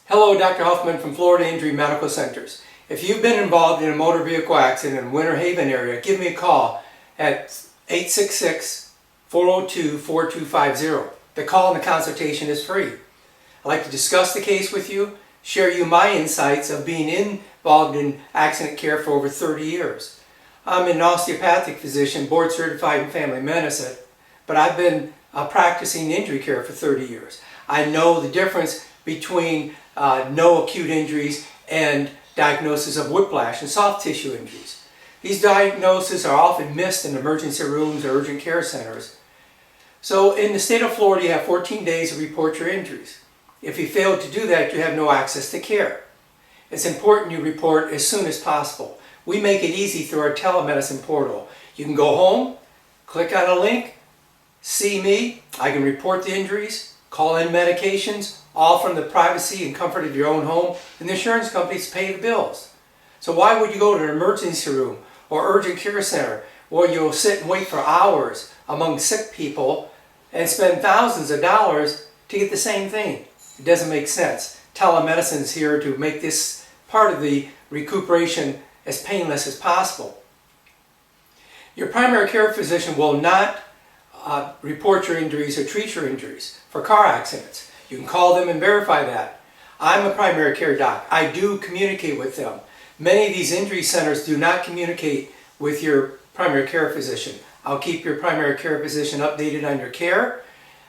Hello, Dr. Huffman from Florida Injury Medical Centers. If you've been involved in a motor vehicle accident in the Winter Haven area, give me a call at 866-402-4250. The call and the consultation is free. I'd like to discuss the case with you, share you my insights of being involved in accident care for over 30 years. I'm an osteopathic physician, board certified in family medicine, but I've been practicing injury care for 30 years. I know the difference between no acute injuries and diagnosis of whiplash and soft tissue injuries. These diagnoses are often missed in emergency rooms or urgent care centers. So in the state of Florida, you have 14 days to report your injuries. If you fail to do that, you have no access to care. It's important you report as soon as possible. We make it easy through our telemedicine portal. You can go home, click on a link, see me, I can report the injuries, call in medications, all from the privacy and comfort of your own home, and the insurance companies pay the bills. So why would you go to an emergency room or urgent care center where you'll sit and wait for hours among sick people and spend thousands of dollars to get the same thing? It doesn't make sense. Telemedicine is here to make this part of the recuperation as painless as possible. Your primary care physician will not report your injuries or treat your injuries for car accidents. You can call them and verify that. I'm a primary care doc. I do communicate with them. Many of these injury centers do not communicate with your primary care physician. I'll keep your primary care physician updated on your care,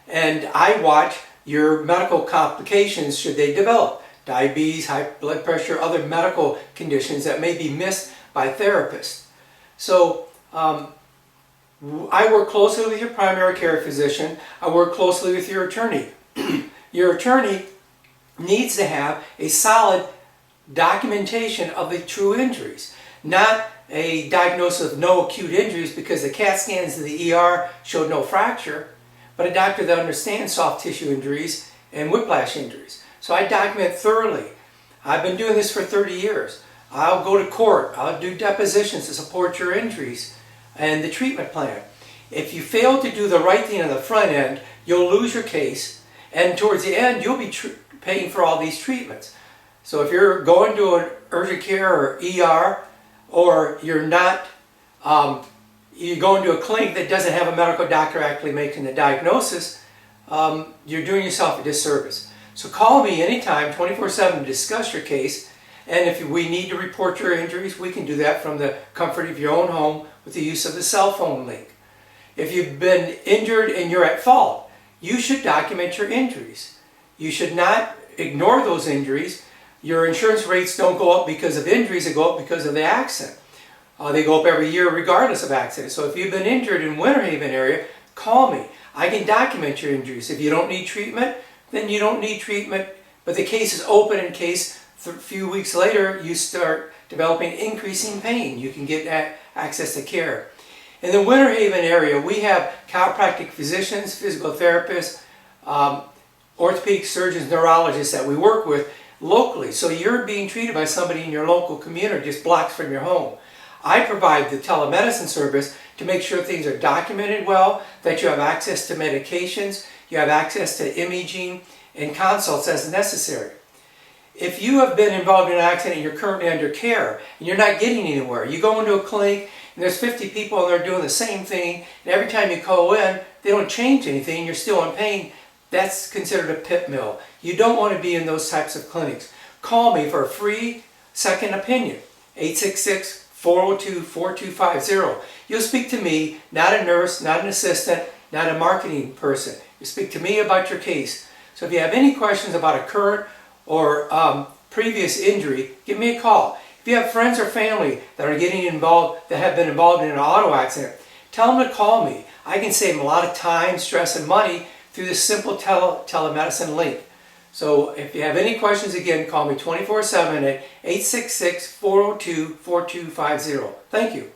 and I watch your medical complications should they develop. Diabetes, high blood pressure, other medical conditions that may be missed by therapists. So I work closely with your primary care physician. I work closely with your attorney. Your attorney needs to have a solid documentation of the true injuries, not a diagnosis of no acute injuries because the CAT scans in the ER showed no fracture, but a doctor that understands soft tissue injuries and whiplash injuries. So I document thoroughly. I've been doing this for 30 years. I'll go to court. I'll do depositions to support your injuries and the treatment plan. If you fail to do the right thing on the front end, you'll lose your case, and towards the end, you'll be paying for all these treatments. So if you're going to an urgent care or ER, or you're going to a clinic that doesn't have a medical doctor actually making the diagnosis, you're doing yourself a disservice. So call me anytime, 24/7, to discuss your case, and if we need to report your injuries, we can do that from the comfort of your own home with the use of the cell phone link. If you've been injured and you're at fault, you should document your injuries. You should not ignore those injuries. Your insurance rates don't go up because of injuries, they go up because of the accident. They go up every year regardless of accident. So if you've been injured in Winter Haven area, call me. I can document your injuries. If you don't need treatment, then you don't need treatment, but the case is open in case a few weeks later you start developing increasing pain. You can get access to care. In the Winter Haven area, we have chiropractic physicians, physical therapists, orthopedic surgeons, neurologists that we work with locally. So you're being treated by somebody in your local community just blocks from your home. I provide the telemedicine service to make sure things are documented well, that you have access to medications, you have access to imaging and consults as necessary. If you have been involved in an accident and you're currently under care and you're not getting anywhere, you go into a clinic and there's 50 people and they're doing the same thing, and every time you call in, they don't change anything, you're still in pain, that's considered a pit mill. You don't want to be in those types of clinics. Call me for a free second opinion, 866-402-4250. You'll speak to me, not a nurse, not an assistant, not a marketing person. You speak to me about your case. So if you have any questions about a current or previous injury, give me a call. If you have friends or family that are getting involved, that have been involved in an auto accident, tell them to call me. I can save them a lot of time, stress, and money through this simple telemedicine link. So if you have any questions, again, call me 24/7 at 866-402-4250. Thank you.